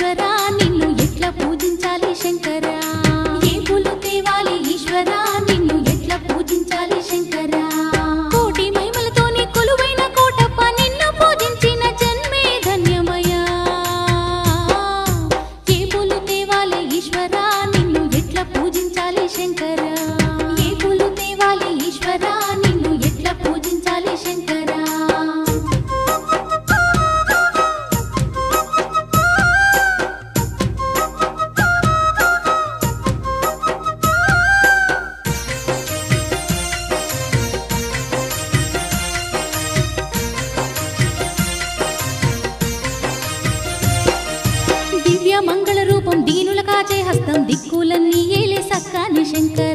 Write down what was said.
ఈశ్వరా నిన్ను ఎట్లా పూజించాలి శంకరా ఏ పూలు తేవాలి ఈశ్వరా నిన్ను ఎట్లా పూజించాలి శంకరా కోటి మహిమలతోని కొలువైన కోటప్ప నిన్ను పూజించిన జన్మే ధన్యమయ్యా ఏ పూలు తేవాలి ఈశ్వరా నిన్ను ఎట్లా పూజించాలి శంకరా ఏ పూలు తేవాలి ఈశ్వరా నిన్ను ఎట్లా పూజించాలి శంకరా దివ్య మంగళ రూపం దీనుల కాచే హస్తం దిక్కులన్నీ ఏలే సక్కాని శంకర